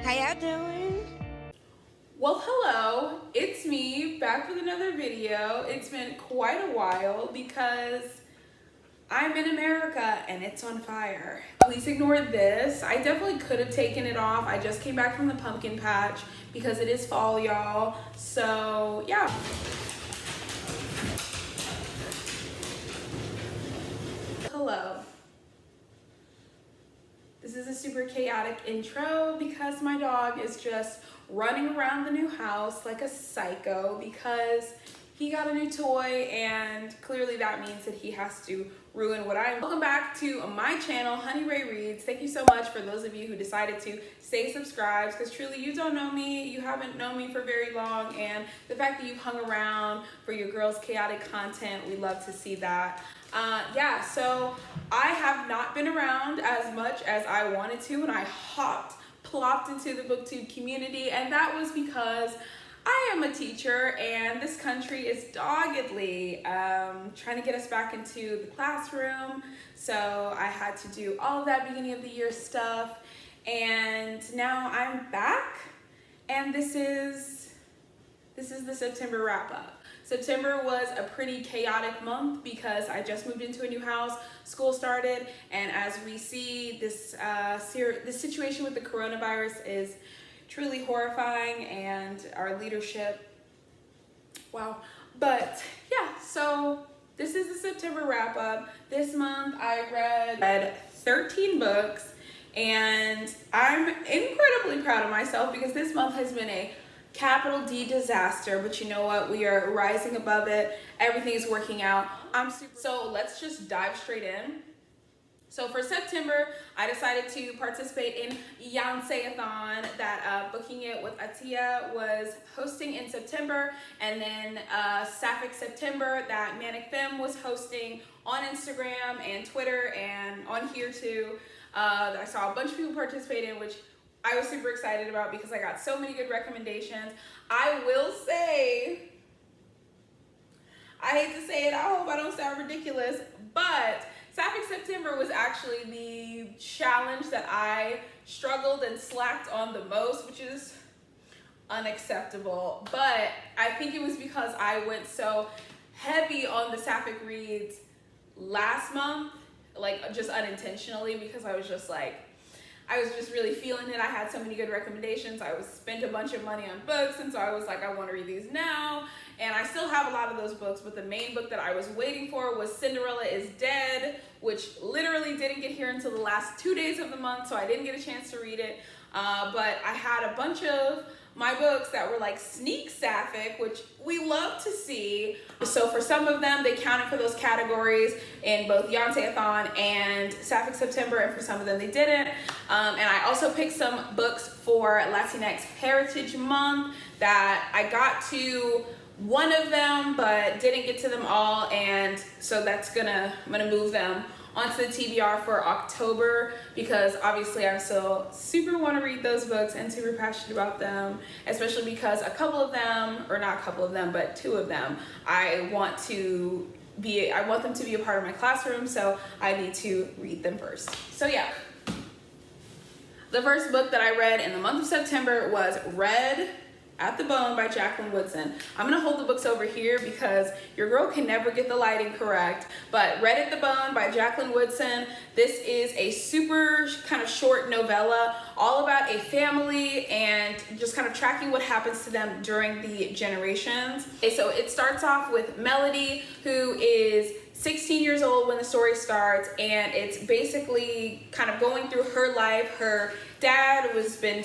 How y'all doing? Well, hello, it's me back with another video. It's been quite a while because I'm in America and it's on fire. Please ignore this. I definitely could have taken it off. I just came back from the pumpkin patch because it is fall, y'all. So yeah. Hello. This is a super chaotic intro because my dog is just running around the new house like a psycho because he got a new toy, and clearly that means that he has to ruin what I'm. Welcome back to my channel, Honey Ray Reads. Thank you so much for those of you who decided to stay subscribed, because truly you don't know me, you haven't known me for very long, and the fact that you've hung around for your girls' chaotic content, we love to see that. Yeah, so I have not been around as much as I wanted to, and I plopped into the booktube community, and that was because I am a teacher and this country is doggedly trying to get us back into the classroom. So I had to do all of that beginning of the year stuff, and now I'm back, and this is the September wrap up. September was a pretty chaotic month because I just moved into a new house, school started, and as we see, this situation with the coronavirus is truly horrifying, and our leadership, wow. But yeah, so this is the September wrap up. This month I read 13 books, and I'm incredibly proud of myself because this month has been a capital D disaster, but you know what? We are rising above it. Everything is working out. So let's just dive straight in. So for September, I decided to participate in Yonceathon that Booking It with Atia was hosting in September, and then Sapphic September that Manic Femme was hosting on Instagram and Twitter and on here too. I saw a bunch of people participate in, which I was super excited about because I got so many good recommendations. I will say, I hate to say it, I hope I don't sound ridiculous, but Sapphic September was actually the challenge that I struggled and slacked on the most, which is unacceptable. But I think it was because I went so heavy on the Sapphic reads last month, like just unintentionally, because I was just really feeling it. I had so many good recommendations. I spent a bunch of money on books, and so I was like, I want to read these now. And I still have a lot of those books, but the main book that I was waiting for was Cinderella is Dead, which literally didn't get here until the last 2 days of the month, so I didn't get a chance to read it. But I had a bunch of my books that were like sneak sapphic, which we love to see. So for some of them, they counted for those categories in both Yonceathon and Sapphic September, and for some of them they didn't. And I also picked some books for Latinx Heritage Month that I got to one of them but didn't get to them all, and so I'm gonna move them onto the TBR for October, because obviously I still super want to read those books and super passionate about them, especially because a couple of them, or not a couple of them, but 2 of them, I want them to be a part of my classroom, so I need to read them first. So yeah, the first book that I read in the month of September was Red at the Bone by Jacqueline Woodson. I'm gonna hold the books over here because your girl can never get the lighting correct. But Red at the Bone by Jacqueline Woodson. This is a super kind of short novella all about a family and just kind of tracking what happens to them during the generations. Okay, so it starts off with Melody, who is 16 years old when the story starts, and it's basically kind of going through her life. Her dad has been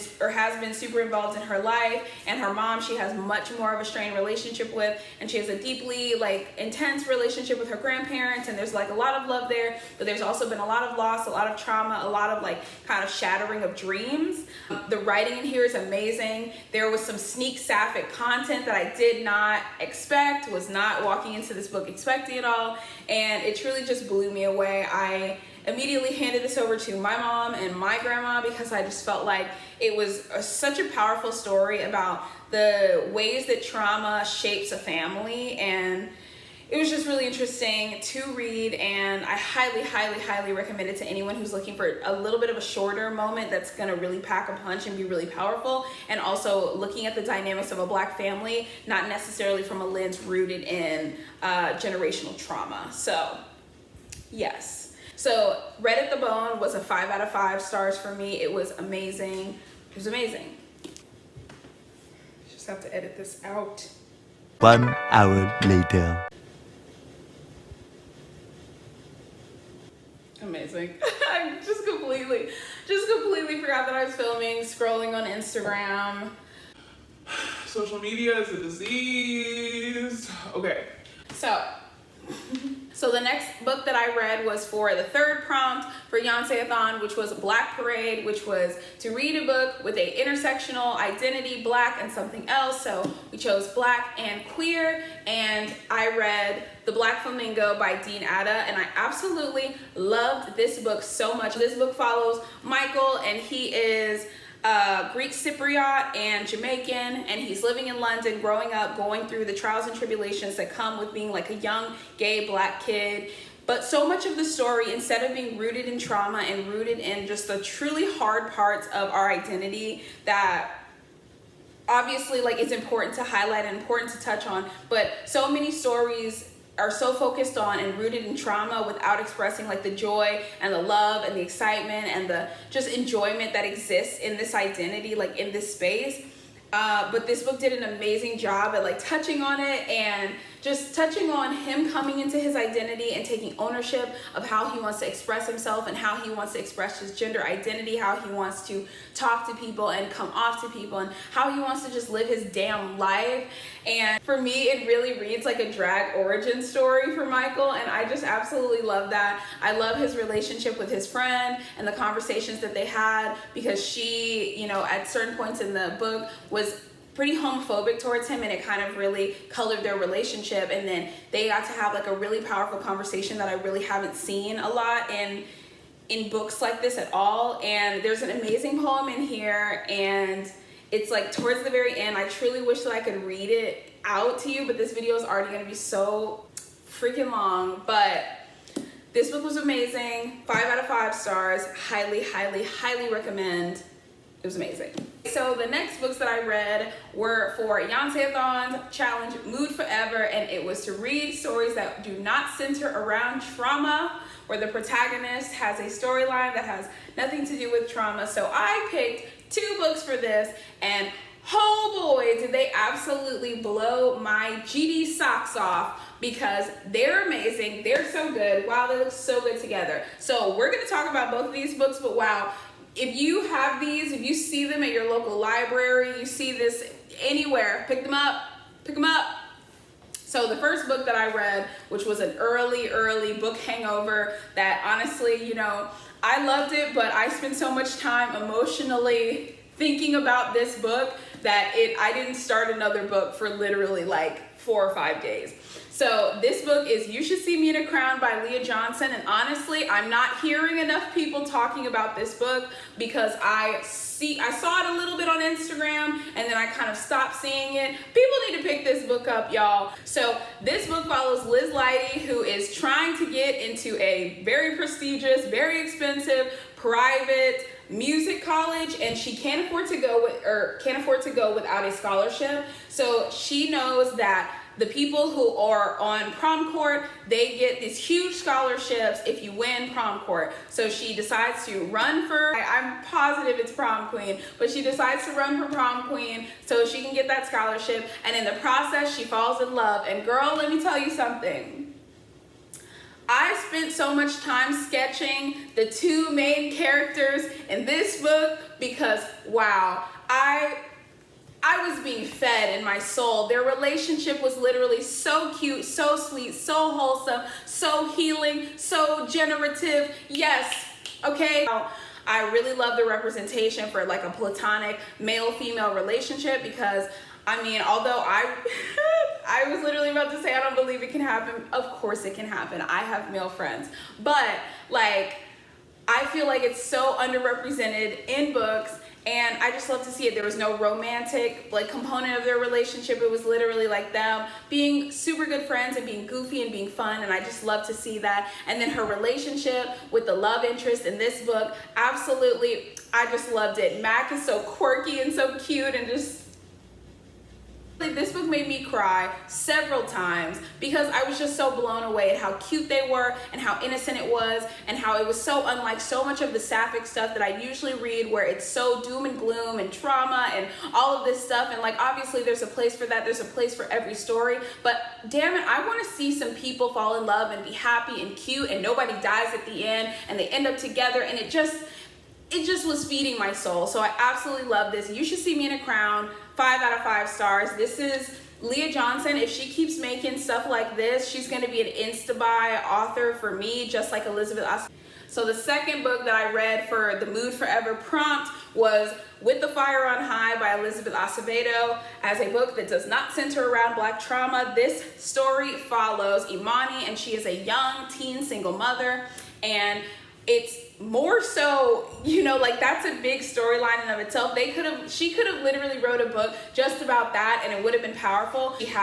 super involved in her life, and her mom she has much more of a strained relationship with, and she has a deeply intense relationship with her grandparents, and there's a lot of love there, but there's also been a lot of loss, a lot of trauma, a lot of kind of shattering of dreams. The writing in here is amazing. There was some sneak sapphic content that I did not expect, was not walking into this book expecting at all, and it truly just blew me away. I immediately handed this over to my mom and my grandma because I just felt like it was such a powerful story about the ways that trauma shapes a family, and it was just really interesting to read, and I highly recommend it to anyone who's looking for a little bit of a shorter moment that's gonna really pack a punch and be really powerful, and also looking at the dynamics of a Black family, not necessarily from a lens rooted in generational trauma. So yes. So Red at the Bone was a 5 out of 5 stars for me. It was amazing. It was amazing. Just have to edit this out. 1 hour later. Amazing. I just completely forgot that I was filming, scrolling on Instagram. Social media is a disease. Okay. So the next book that I read was for the third prompt for Yonceathon, which was Black Parade, which was to read a book with a intersectional identity, Black and something else. So we chose Black and queer, and I read The Black Flamingo by Dean Atta, and I absolutely loved this book so much. This book follows Michael, and he is Greek Cypriot and Jamaican, and he's living in London, growing up, going through the trials and tribulations that come with being like a young gay Black kid. But so much of the story, instead of being rooted in trauma and rooted in just the truly hard parts of our identity that obviously like it's important to highlight and important to touch on, but so many stories are so focused on and rooted in trauma without expressing like the joy and the love and the excitement and the just enjoyment that exists in this identity, like in this space. But this book did an amazing job at like touching on it and just touching on him coming into his identity and taking ownership of how he wants to express himself and how he wants to express his gender identity, how he wants to talk to people and come off to people, and how he wants to just live his damn life. And for me, it really reads like a drag origin story for Michael, and I just absolutely love that. I love his relationship with his friend and the conversations that they had, because she, you know, at certain points in the book was pretty homophobic towards him, and it kind of really colored their relationship. And then they got to have like a really powerful conversation that I really haven't seen a lot in books like this at all. And there's an amazing poem in here, and it's like towards the very end. I truly wish that I could read it out to you, but this video is already gonna be so freaking long. But this book was amazing. 5 out of 5 stars. Highly recommend. It was amazing. So the next books that I read were for Yonceathon's challenge, Mood Forever, and it was to read stories that do not center around trauma, where the protagonist has a storyline that has nothing to do with trauma. So I picked 2 books for this, and oh boy, did they absolutely blow my GD socks off, because they're amazing. They're so good. Wow, they look so good together. So we're gonna talk about both of these books, but wow, if you have these, if you see them at your local library, you see this anywhere, pick them up, pick them up. So the first book that I read, which was an early book hangover that honestly, you know, I loved it, but I spent so much time emotionally thinking about this book that I didn't start another book for literally like 4 or 5 days. So this book is You Should See Me in a Crown by Leah Johnson, and honestly, I'm not hearing enough people talking about this book, because I saw it a little bit on Instagram and then I kind of stopped seeing it. People need to pick this book up, y'all. So this book follows Liz Leidy, who is trying to get into a very prestigious, very expensive, private music college, and she can't afford to go without a scholarship. So she knows that the people who are on prom court, they get these huge scholarships if you win prom court. So she decides to run for, I'm positive it's prom queen, but she decides to run for prom queen so she can get that scholarship. And in the process, she falls in love. And girl, let me tell you something. I spent so much time sketching the 2 main characters in this book, because wow, I was being fed in my soul. Their relationship was literally so cute, so sweet, so wholesome, so healing, so generative. Yes, okay. I really love the representation for like a platonic male-female relationship, because I mean, although I was literally about to say I don't believe it can happen. Of course it can happen. I have male friends, but like I feel like it's so underrepresented in books. And I just love to see it. There was no romantic like component of their relationship. It was literally like them being super good friends and being goofy and being fun, and I just love to see that. And then her relationship with the love interest in this book, absolutely, I just loved it. Mac is so quirky and so cute, and just this book made me cry several times because I was just so blown away at how cute they were and how innocent it was, and how it was so unlike so much of the sapphic stuff that I usually read, where it's so doom and gloom and trauma and all of this stuff. And like, obviously there's a place for that, there's a place for every story, but damn it, I want to see some people fall in love and be happy and cute and nobody dies at the end and they end up together, and it just was feeding my soul. So I absolutely love this. You Should See Me in a Crown, 5 out of 5 stars. This is Leah Johnson. If she keeps making stuff like this, she's going to be an insta-buy author for me, just like Elizabeth Acevedo. So the second book that I read for the Mood Forever prompt was With the Fire on High by Elizabeth Acevedo, as a book that does not center around Black trauma. This story follows Imani, and she is a young teen single mother, and it's more so, you know, like that's a big storyline in of itself. She could have literally wrote a book just about that and it would have been powerful. She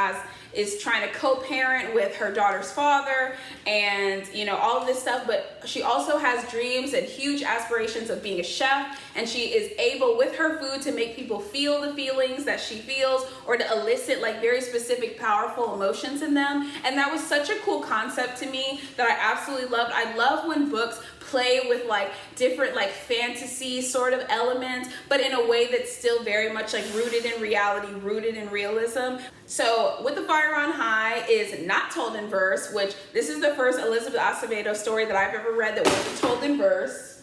is trying to co-parent with her daughter's father and, you know, all of this stuff, but she also has dreams and huge aspirations of being a chef, and she is able with her food to make people feel the feelings that she feels, or to elicit like very specific powerful emotions in them. And that was such a cool concept to me that I absolutely loved. I love when books play with like different like fantasy sort of elements, but in a way that's still very much like rooted in reality, rooted in realism. So With the Fire on High is not told in verse, which this is the first Elizabeth Acevedo story that I've ever read that wasn't told in verse.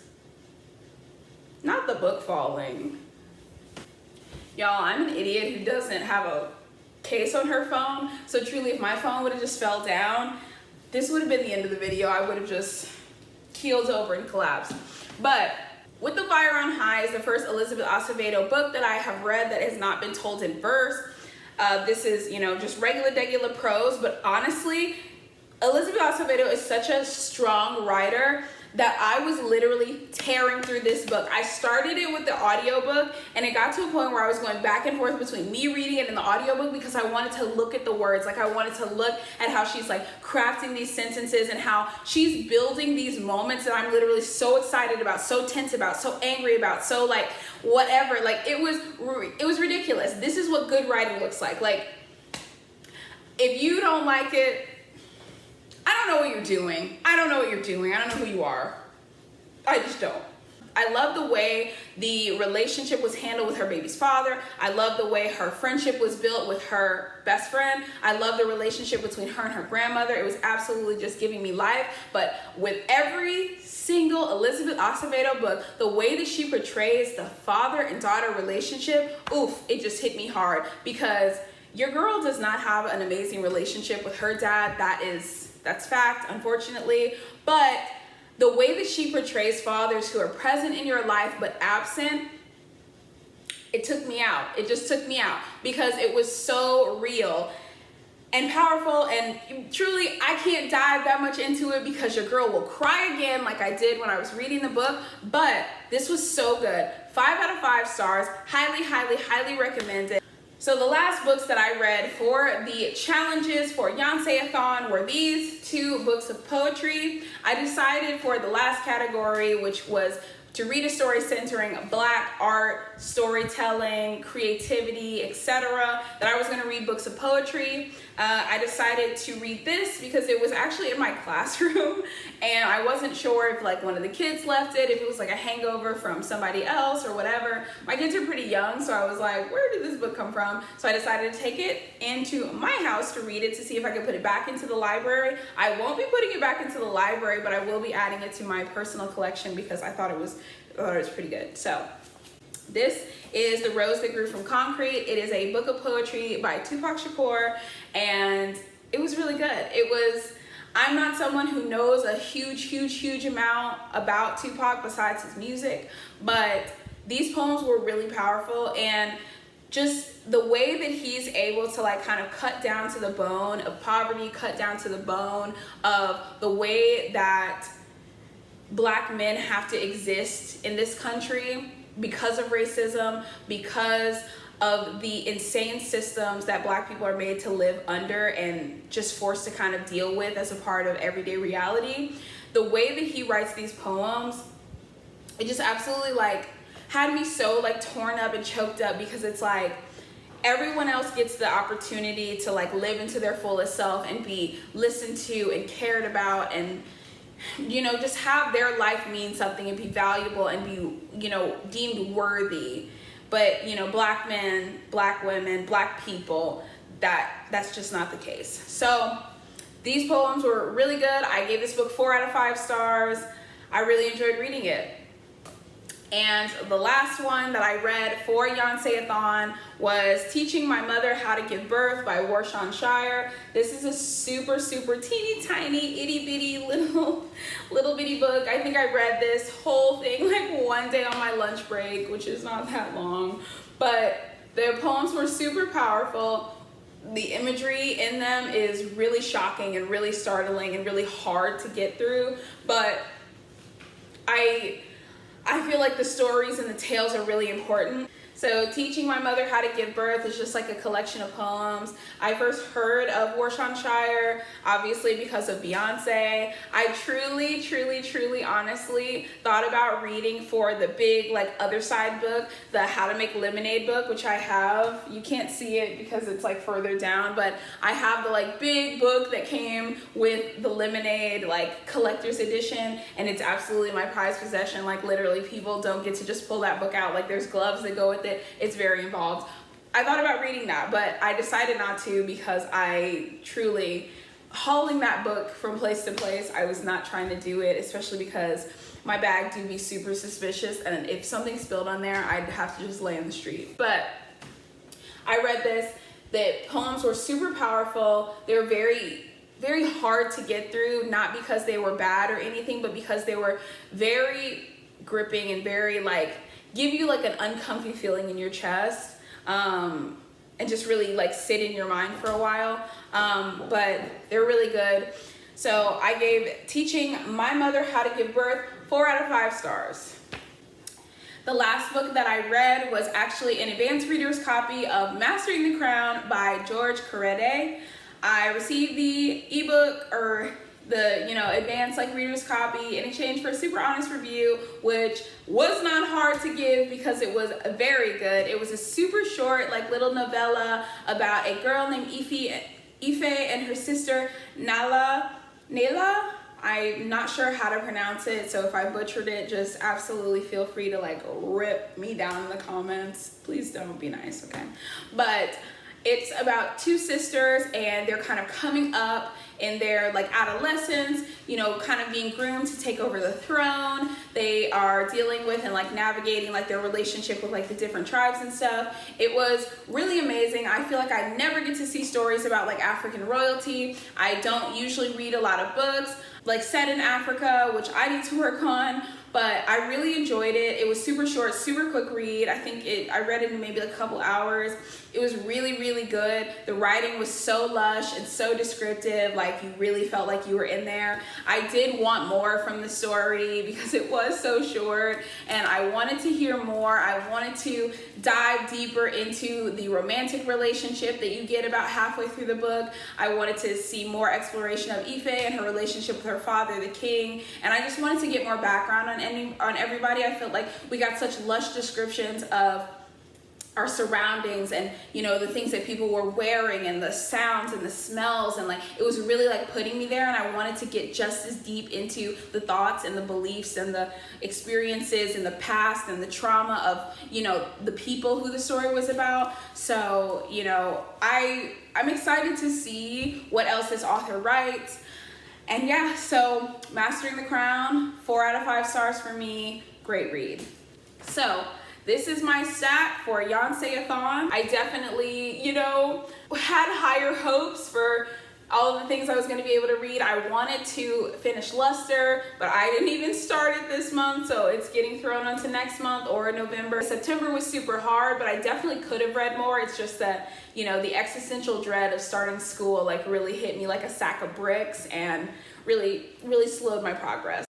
Not the book falling. Y'all, I'm an idiot who doesn't have a case on her phone, so truly if my phone would have just fell down, this would have been the end of the video. I would have just keeled over and collapsed. But With the Fire on High is the first Elizabeth Acevedo book that I have read that has not been told in verse. This is, you know, just regular prose, but honestly, Elizabeth Acevedo is such a strong writer that I was literally tearing through this book. I started it with the audiobook, and it got to a point where I was going back and forth between me reading it and the audiobook because I wanted to look at the words. Like I wanted to look at how she's like crafting these sentences and how she's building these moments that I'm literally so excited about, so tense about, so angry about, so like whatever. Like it was ridiculous. This is what good writing looks like. Like if you don't like it, I don't know what you're doing. I don't know what you're doing. I don't know who you are. I just don't. I love the way the relationship was handled with her baby's father. I love the way her friendship was built with her best friend. I love the relationship between her and her grandmother. It was absolutely just giving me life. But with every single Elizabeth Acevedo book, the way that she portrays the father and daughter relationship, oof, it just hit me hard, because your girl does not have an amazing relationship with her dad. That's fact, unfortunately. But the way that she portrays fathers who are present in your life but absent, it took me out. It just took me out because it was so real and powerful, and truly I can't dive that much into it because your girl will cry again like I did when I was reading the book, but this was so good. 5 out of 5 stars, highly recommended. So the last books that I read for the challenges for Yonceathon were these 2 books of poetry. I decided for the last category, which was to read a story centering Black art, storytelling, creativity, etc., that I was going to read books of poetry. I decided to read this because it was actually in my classroom, and I wasn't sure if like one of the kids left it, if it was like a hangover from somebody else or whatever. My kids are pretty young, so I was like, where did this book come from? So I decided to take it into my house to read it, to see if I could put it back into the library. I won't be putting it back into the library, but I will be adding it to my personal collection because I thought it was pretty good. So this is The Rose That Grew from Concrete. It is a book of poetry by Tupac Shakur, and it was really good. I'm not someone who knows a huge amount about Tupac besides his music, but these poems were really powerful, and just the way that he's able to like kind of cut down to the bone of poverty, cut down to the bone of the way that Black men have to exist in this country. because of racism, because of the insane systems that Black people are made to live under and just forced to kind of deal with as a part of everyday reality. The way that he writes these poems, it just absolutely like had me so like torn up and choked up, because it's like everyone else gets the opportunity to like live into their fullest self and be listened to and cared about, and you know, just have their life mean something and be valuable and be, you know, deemed worthy. But, you know, Black men, Black women, Black people, that's just not the case. So these poems were really good. I gave this book 4 out of 5 stars. I really enjoyed reading it. And the last one that I read for Yonceathon was Teaching My Mother How to Give Birth by Warshawn Shire. This is a super, super teeny tiny, itty bitty little bitty book. I think I read this whole thing like one day on my lunch break, which is not that long. But the poems were super powerful. The imagery in them is really shocking and really startling and really hard to get through. But I feel like the stories and the tales are really important. So Teaching My Mother How to Give Birth is just like a collection of poems. I first heard of Warshawn Shire, obviously because of Beyonce. I truly, honestly thought about reading for the big like other side book, the How to Make Lemonade book, which I have. You can't see it because it's like further down, but I have the like big book that came with the Lemonade like collector's edition, and it's absolutely my prized possession. Like literally people don't get to just pull that book out. Like there's gloves that go with it. It's very involved. I thought about reading that, but I decided not to because I truly, hauling that book from place to place, I was not trying to do it, especially because my bag do be super suspicious, and if something spilled on there, I'd have to just lay in the street. But I read this. The poems were super powerful. They were very hard to get through, not because they were bad or anything, but because they were very gripping and very like give you like an uncomfy feeling in your chest, and just really like sit in your mind for a while. But they're really good. So I gave Teaching My Mother How to Give Birth 4 out of 5 stars. The last book that I read was actually an advanced reader's copy of Mastering the Crown by George Correde. I received the ebook or the advanced like reader's copy in exchange for a super honest review, which was not hard to give because it was very good. It was a super short like little novella about a girl named Ife and her sister Nala. I'm not sure how to pronounce it, so if I butchered it, just absolutely feel free to like rip me down in the comments. Please don't, be nice, okay? But it's about 2 sisters, and they're kind of coming up in their like adolescence, kind of being groomed to take over the throne. They are dealing with and like navigating like their relationship with like the different tribes and stuff. It was really amazing. I feel like I never get to see stories about like African royalty. I don't usually read a lot of books like set in Africa, which I need to work on, but I really enjoyed it. It was super short, super quick read. I read it in maybe like a couple hours. It was really good. The writing was so lush and so descriptive, like you really felt like you were in there. I did want more from the story because it was so short, and I wanted to hear more. I wanted to dive deeper into the romantic relationship that you get about halfway through the book. I wanted to see more exploration of Ife and her relationship with her father, the king, and I just wanted to get more background on everybody. I felt like we got such lush descriptions of our surroundings and the things that people were wearing and the sounds and the smells, and like it was really like putting me there, and I wanted to get just as deep into the thoughts and the beliefs and the experiences and the past and the trauma of the people who the story was about. So I'm excited to see what else this author writes. And yeah, so Mastering the Crown, 4 out of 5 stars for me. Great read. So this is my stat for Yonceathon. I definitely, had higher hopes for all of the things I was going to be able to read. I wanted to finish Luster, but I didn't even start it this month, so it's getting thrown onto next month or November. September was super hard, but I definitely could have read more. It's just that, the existential dread of starting school like really hit me like a sack of bricks and really slowed my progress.